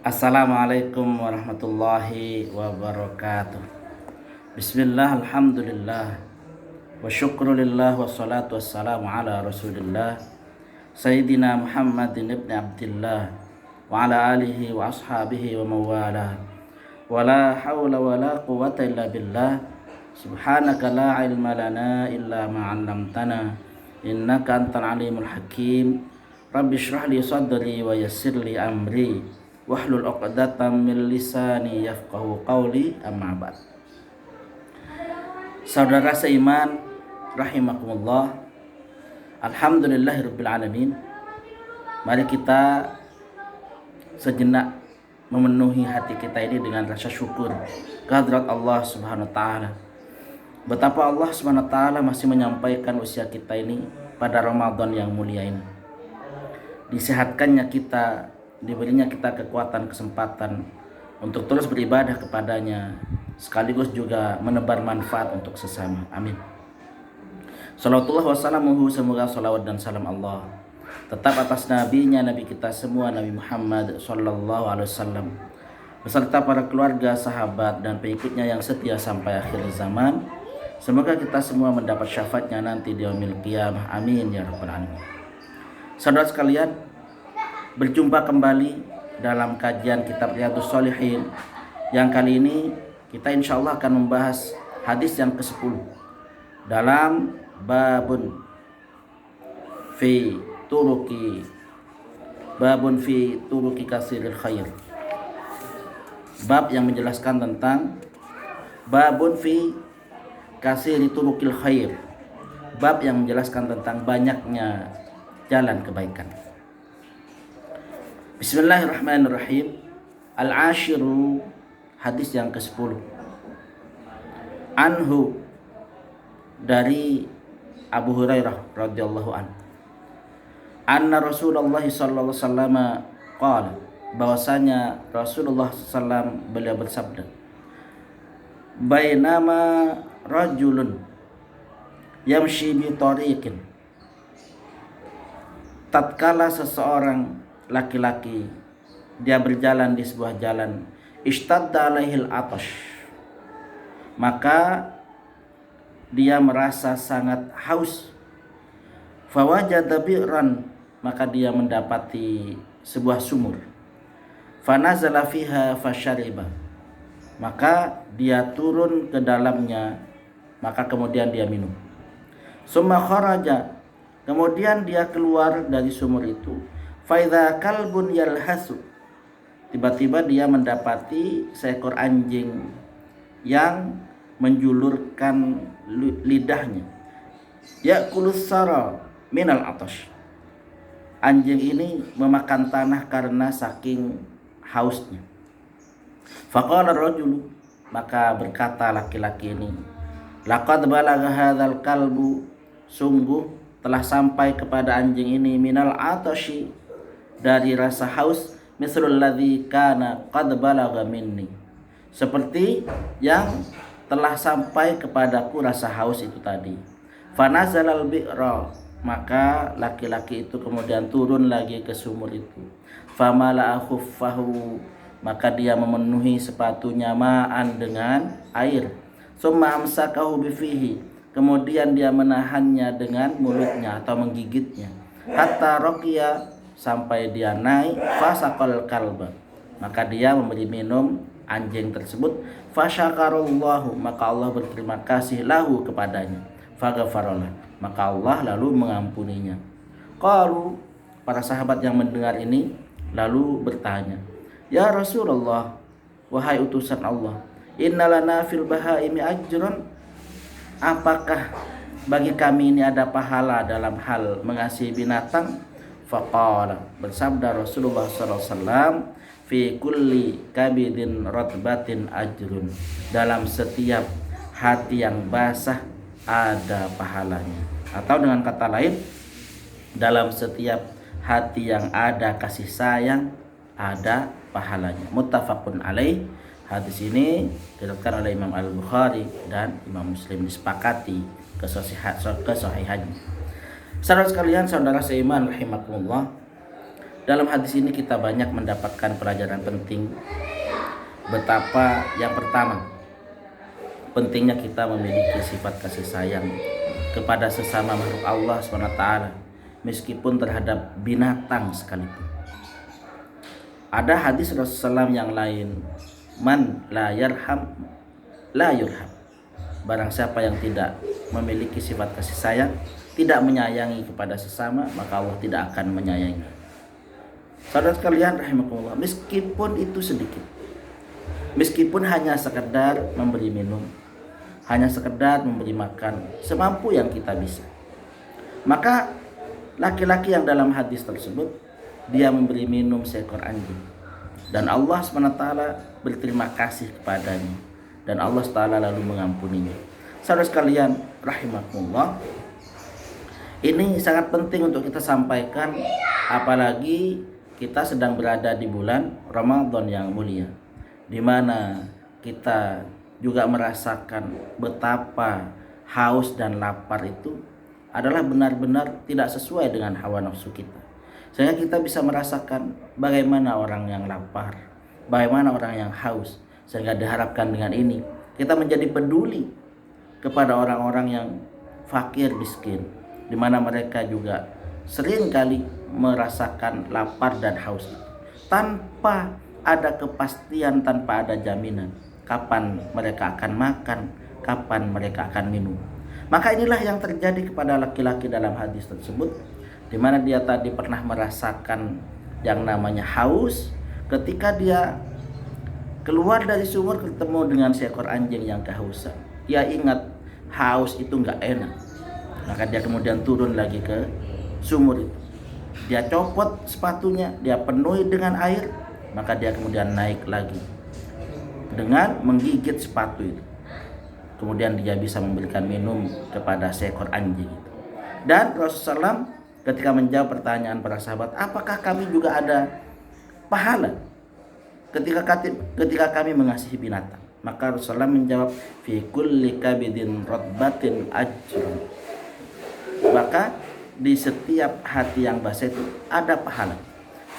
Assalamualaikum warahmatullahi wabarakatuh. Bismillah, alhamdulillah, wa syukrulillah, wassalatu wassalamu ala rasulillah Sayyidina Muhammadin ibn Abdillah wa ala alihi wa ashabihi wa mawala. Wa la hawla wa la quwata illa billah. Subhanaka la ilma lana illa ma'allamtana innaka antal alimul hakim. Rabbi shrah li sadri wa yassir li amri wahlul 'uqdatam min lisani yafqahu qawli, amma ba'd. Saudara seiman rahimakumullah, alhamdulillahirabbil alamin. Mari kita sejenak memenuhi hati kita ini dengan rasa syukur kehadrat Allah Subhanahu wa taala. Betapa Allah Subhanahu wa taala masih menyampaikan usia kita ini pada Ramadan yang mulia ini. Disehatkannya kita, diberinya kita kekuatan, kesempatan untuk terus beribadah kepadanya, sekaligus juga menebar manfaat untuk sesama. Amin. Salawatullah wassalamuhu, semoga salawat dan salam Allah tetap atas nabinya, nabi kita semua, Nabi Muhammad sallallahu alaihi wasallam, beserta para keluarga, sahabat dan pengikutnya yang setia sampai akhir zaman. Semoga kita semua mendapat syafaatnya nanti di yaumil qiyamah. Amin ya rabbal alamin. Saudara sekalian, berjumpa kembali dalam kajian kitab Riyadhus Shalihin yang kali ini kita insya Allah akan membahas hadis yang ke-10 dalam babun fi turuki kasiril khair. Bab yang menjelaskan tentang babun fi kasiri turukil khair, bab yang menjelaskan tentang banyaknya jalan kebaikan. Bismillahirrahmanirrahim. Al-ashiru, hadis yang ke-10. Anhu, dari Abu Hurairah radhiyallahu anhu, anna Rasulullah sallallahu alaihi wasallam qala, bahwasanya Rasulullah sallallahu beliau bersabda, bainama rajulun yamshi bi tariqin, tatkala seseorang laki-laki dia berjalan di sebuah jalan, ishtadda alaihil atash, maka dia merasa sangat haus, fawajada bi'ran, maka dia mendapati sebuah sumur, fanazala fiha fasyariba, maka dia turun ke dalamnya, maka kemudian dia minum. Summa kharaja, kemudian dia keluar dari sumur itu. Faidha kalbun yalhasu, tiba-tiba dia mendapati seekor anjing yang menjulurkan lidahnya. Ya'kulus sara minal atash, anjing ini memakan tanah karena saking hausnya. Faqala rajulu, maka berkata laki-laki ini, laqad balagha hadzal kalbu, sungguh telah sampai kepada anjing ini, minal atashi, dari rasa haus, mislul ladzi kana qad balagha minni, seperti yang telah sampai kepadaku rasa haus itu tadi. Fanazalal bi'ra, maka laki-laki itu kemudian turun lagi ke sumur itu. Famala khuffahu, maka dia memenuhi sepatunya ma'an, dengan air. Summa amsakahu bifihi, kemudian dia menahannya dengan mulutnya atau menggigitnya. Hatta raqiya, sampai dia naik. Fasaqal kalba, maka dia memberi minum anjing tersebut. Fasyakarallahu, maka Allah berterima kasih lahu kepadanya. Faghfaralah, maka Allah lalu mengampuninya. Qalu, para sahabat yang mendengar ini lalu bertanya, ya Rasulullah, wahai utusan Allah, innalana fil bahaimi ajrun, apakah bagi kami ini ada pahala dalam hal mengasihi binatang? Faqala, bersabda Rasulullah sallallahu alaihi wasallam, fi kulli kabidin ratbatin ajrun, dalam setiap hati yang basah ada pahalanya. Atau dengan kata lain, dalam setiap hati yang ada kasih sayang ada pahalanya. Muttafaqun alaih. Hadis ini diriwayatkan oleh Imam Al-Bukhari dan Imam Muslim, disepakati kesahihannya. Saudara sekalian, saudara seiman rahimakumullah, Dalam hadis ini kita banyak mendapatkan pelajaran penting. Betapa yang pertama, pentingnya kita memiliki sifat kasih sayang kepada sesama makhluk Allah SWT, meskipun terhadap binatang sekalipun. Ada hadis Rasulullah yang lain, man la yarham la yurham. Barang siapa yang tidak memiliki sifat kasih sayang, tidak menyayangi kepada sesama, maka Allah tidak akan menyayangi. Saudara sekalian rahimakumullah, meskipun itu sedikit, meskipun hanya sekedar memberi minum, hanya sekedar memberi makan, semampu yang kita bisa, maka laki-laki yang dalam hadis tersebut, dia memberi minum seekor anjing, dan Allah SWT berterima kasih kepadanya, dan Allah SWT lalu mengampuninya. Saudara sekalian rahimakumullah, ini sangat penting untuk kita sampaikan, apalagi kita sedang berada di bulan Ramadan yang mulia, di mana kita juga merasakan betapa haus dan lapar itu adalah benar-benar tidak sesuai dengan hawa nafsu kita. Sehingga kita bisa merasakan bagaimana orang yang lapar, bagaimana orang yang haus. Sehingga diharapkan dengan ini kita menjadi peduli kepada orang-orang yang fakir miskin, di mana mereka juga sering kali merasakan lapar dan haus tanpa ada kepastian, tanpa ada jaminan kapan mereka akan makan, kapan mereka akan minum. Maka inilah yang terjadi kepada laki-laki dalam hadis tersebut, di mana dia tadi pernah merasakan yang namanya haus ketika dia keluar dari sumur ketemu dengan seekor anjing yang kehausan. Dia ingat haus itu nggak enak, maka dia kemudian turun lagi ke sumur itu. Dia copot sepatunya, dia penuhi dengan air, maka dia kemudian naik lagi dengan menggigit sepatu itu. Kemudian dia bisa memberikan minum kepada seekor anjing itu. Dan Rasulullah SAW ketika menjawab pertanyaan para sahabat, apakah kami juga ada pahala ketika kami mengasihi binatang? Maka Rasulullah menjawab, fi kulli kabidin ratbatin ajrun. Maka di setiap hati yang basah itu ada pahala.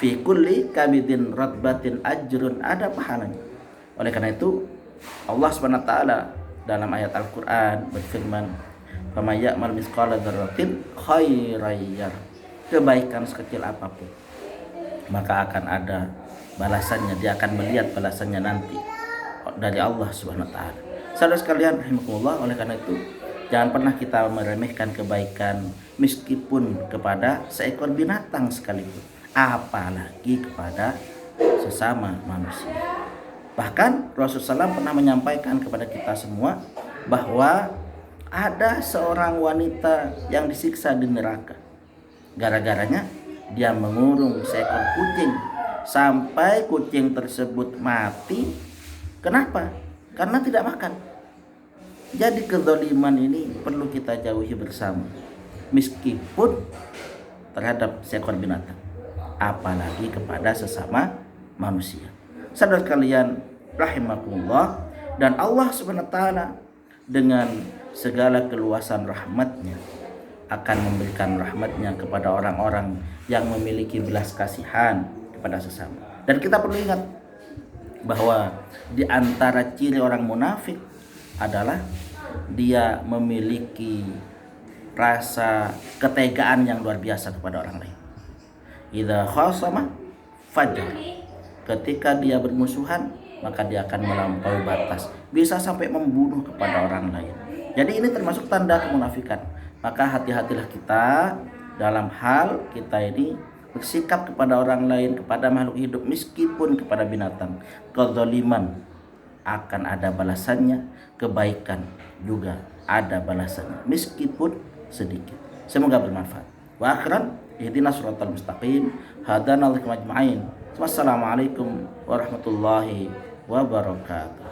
Fi kulli kabidin ratbatin ajrun, ada pahalanya. Oleh karena itu Allah SWT dalam ayat Al-Quran berfirman, "Faman ya'mal mithqala dzarratin khairan yarah." Kebaikan sekecil apapun, maka akan ada balasannya, dia akan melihat balasannya nanti dari Allah SWT. Saudara sekalian rahimakumullah, oleh karena itu jangan pernah kita meremehkan kebaikan meskipun kepada seekor binatang sekalipun, apalagi kepada sesama manusia. Bahkan Rasulullah SAW pernah menyampaikan kepada kita semua bahwa ada seorang wanita yang disiksa di neraka. Gara-garanya dia mengurung seekor kucing sampai kucing tersebut mati. Kenapa? Karena tidak makan. Jadi kezaliman ini perlu kita jauhi bersama, meskipun terhadap seekor binatang, apalagi kepada sesama manusia. Saudara sekalian rahimakumullah, dan Allah SWT dengan segala keluasan rahmatnya akan memberikan rahmatnya kepada orang-orang yang memiliki belas kasihan kepada sesama. Dan kita perlu ingat bahwa di antara ciri orang munafik adalah dia memiliki rasa ketegaan yang luar biasa kepada orang lain. Idza khasama fajar. Ketika dia bermusuhan, maka dia akan melampaui batas, bisa sampai membunuh kepada orang lain. Jadi ini termasuk tanda kemunafikan. Maka hati-hatilah kita dalam hal kita ini bersikap kepada orang lain, kepada makhluk hidup, meskipun kepada binatang. Kezaliman akan ada balasannya, kebaikan juga ada balasannya, meskipun sedikit. Semoga bermanfaat. Wa akhiran, ihdinas siratal mustaqim, hadanal majma'in. Wassalamualaikum warahmatullahi wabarakatuh.